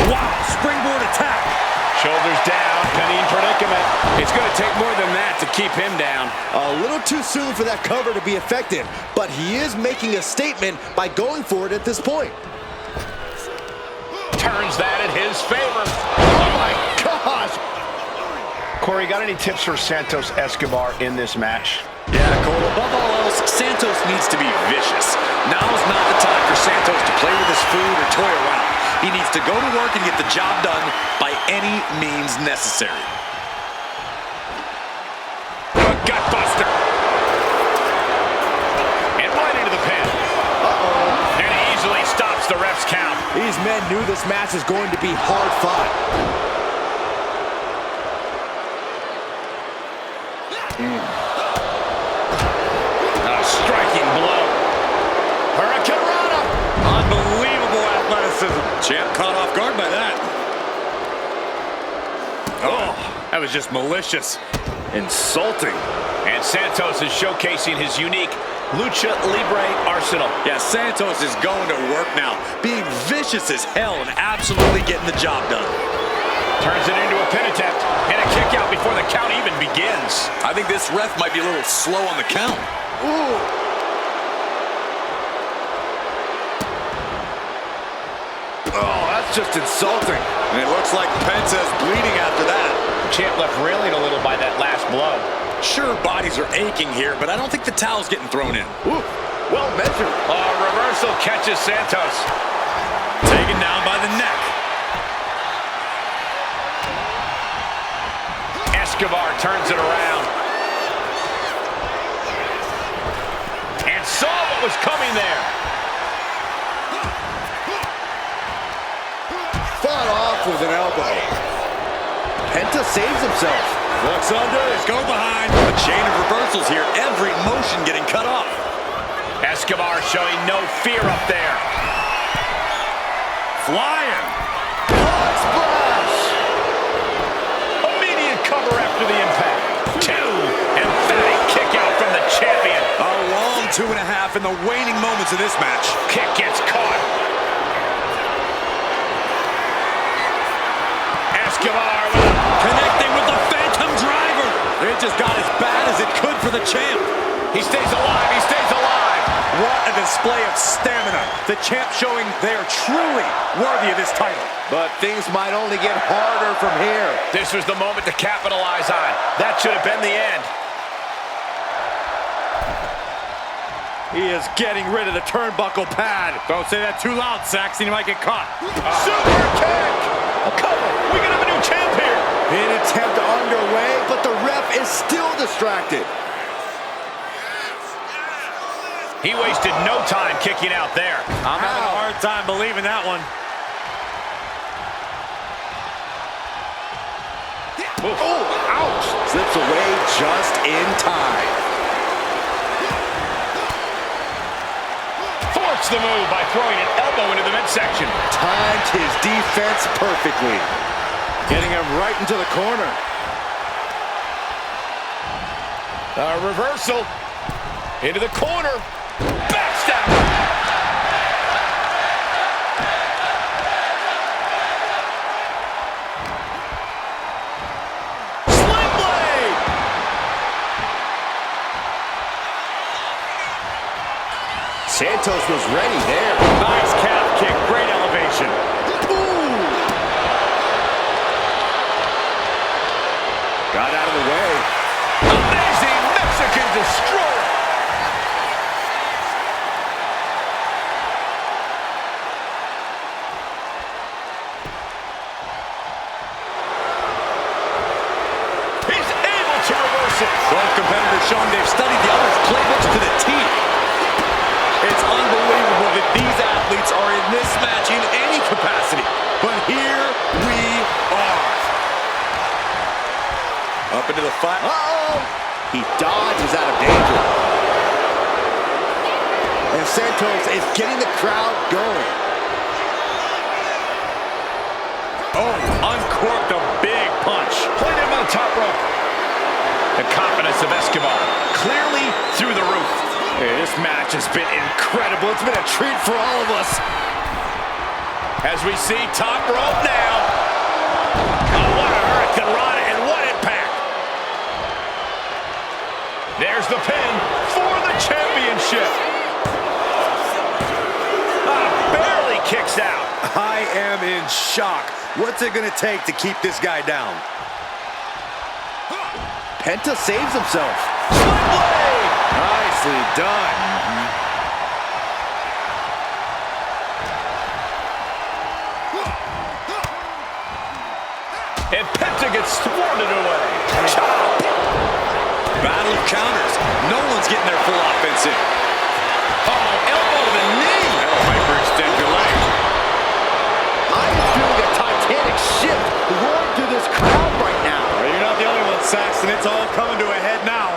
Wow, springboard attack. Shoulders down, penny in predicament. It's going to take more than that to keep him down. A little too soon for that cover to be effective, but he is making a statement by going for it at this point. Turns that in his favor. Oh my gosh! Corey, got any tips for Santos Escobar in this match? Yeah, Cole, above all else, Santos needs to be vicious. Now's not the time for Santos to play with his food or toy around. He needs to go to work and get the job done by any means necessary. A gutbuster. And right into the pin. Uh-oh. And he easily stops the These men knew this match was going to be hard fought. A striking blow. Hurricane Rana. Unbelievable athleticism. Champ caught off guard by that. Oh, that was just malicious. Insulting. And Santos is showcasing his unique Lucha Libre arsenal. Yeah, Santos is going to work now, being vicious as hell and absolutely getting the job done. Turns it into a pin attempt and a kick out before the count even begins. I think this ref might be a little slow on the count. Ooh. Oh, that's just insulting. And it looks like Penta's bleeding after that. Champ left reeling a little by that last blow. Sure, bodies are aching here, but I don't think the towel's getting thrown in. Ooh, well measured. Reversal catches Santos. Taken down by the neck. Escobar turns it around. And saw what was coming there. Fought off with an elbow. Penta saves himself. Looks under, go behind. A chain of reversals here, every motion getting cut off. Escobar showing no fear up there. Flying. Splash! Immediate cover after the impact. Two. Emphatic kick out from the champion. A long 2.5 in the waning moments of this match. Kick gets caught. Escobar Connecting with the Phantom Driver. It just got as bad as it could for the champ. He stays alive. He stays alive. What a display of stamina. The champ showing they are truly worthy of this title. But things might only get harder from here. This was the moment to capitalize on. That should have been the end. He is getting rid of the turnbuckle pad. Don't say that too loud, Saxon. You might get caught. Super kick. Cover. We can have a new champ here. An attempt underway, but the ref is still distracted. He wasted no time kicking out there. I'm having a hard time believing that one. Oh, ouch! Slips away just in time. Forced the move by throwing an elbow into the midsection. Timed his defense perfectly. Getting him right into the corner. A reversal. Into the corner. Backstab. Sling blade. Santos was ready there. Nice calf kick. Great elevation. Ooh! Got out of the way. Amazing Mexican destroyer. He's able to reverse it. Both competitors showing they've studied the other's playbooks to the teeth. It's unbelievable that these athletes are in this match in any capacity. But here we are. Up into the fight. Uh-oh! He dodges out of danger. And Santos is getting the crowd going. Oh, uncorked a big punch. Played him on the top rope. The confidence of Escobar clearly through the roof. Hey, this match has been incredible. It's been a treat for all of us. As we see top rope now. Oh, what a Hurricane Rana and what impact. There's the pin for the championship. Barely kicks out. I am in shock. What's it going to take to keep this guy down? Penta saves himself. Sling blade. Nicely done. And Penta gets thwarted away. Chop. Battle of counters. No one's getting their full offense in. Oh, elbow to the knee. That'll hyperextend your leg. all coming to a head now.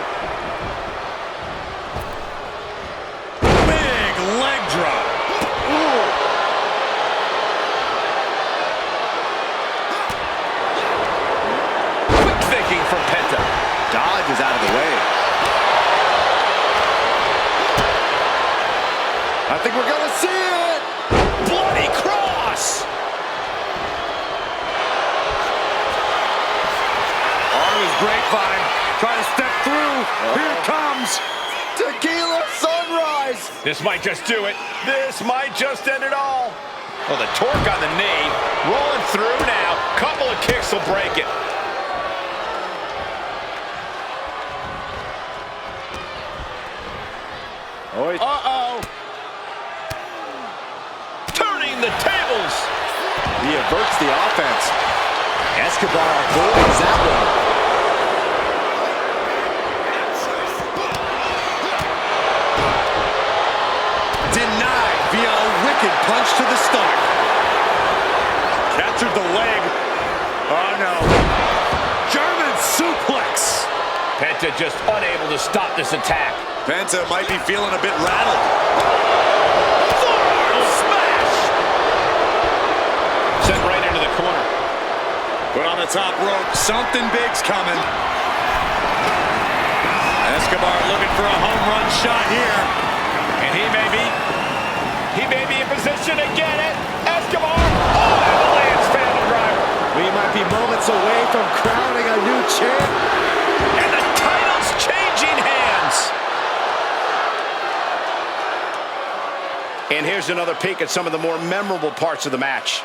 Big leg drop. Ooh. Quick thinking from Penta. Dodge is out of the way. I think we're gonna see it. Bloody cross. Arm is grapevine. Trying to step through. Here it comes. Tequila sunrise. This might just do it. This might just end it all. Well, the torque on the knee. Rolling through now. Couple of kicks will break it. Uh-oh. Turning the tables. He averts the offense. Escobar avoids that one. Denied via a wicked punch to the stomach. Captured the leg. Oh, no. German suplex. Penta just unable to stop this attack. Penta might be feeling a bit rattled. Forearm smash! Sent right into the corner. Put on the top rope. Something big's coming. Escobar looking for a home run shot here. And he may be in position to get it. Escobar, avalanche phantom driver. We might be moments away from crowning a new champ. And the title's changing hands. And here's another peek at some of the more memorable parts of the match.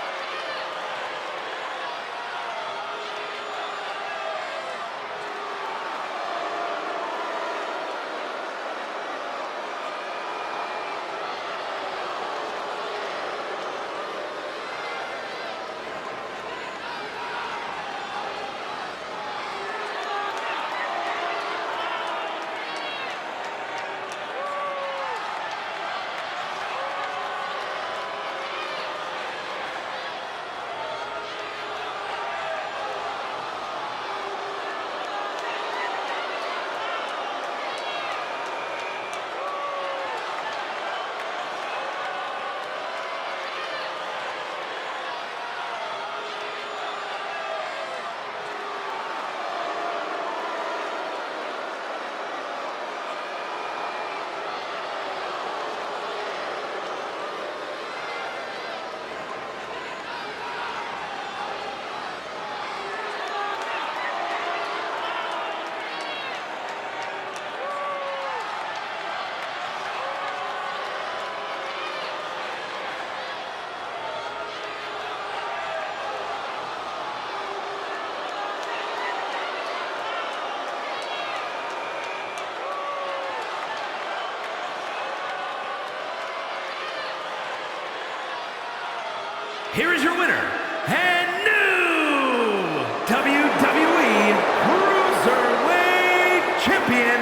Here is your winner, and new WWE Cruiserweight Champion,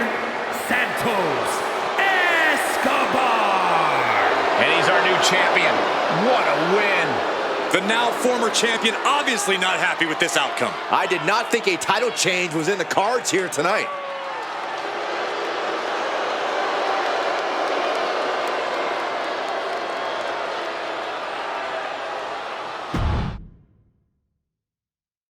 Santos Escobar. And he's our new champion. What a win. The now former champion obviously not happy with this outcome. I did not think a title change was in the cards here tonight.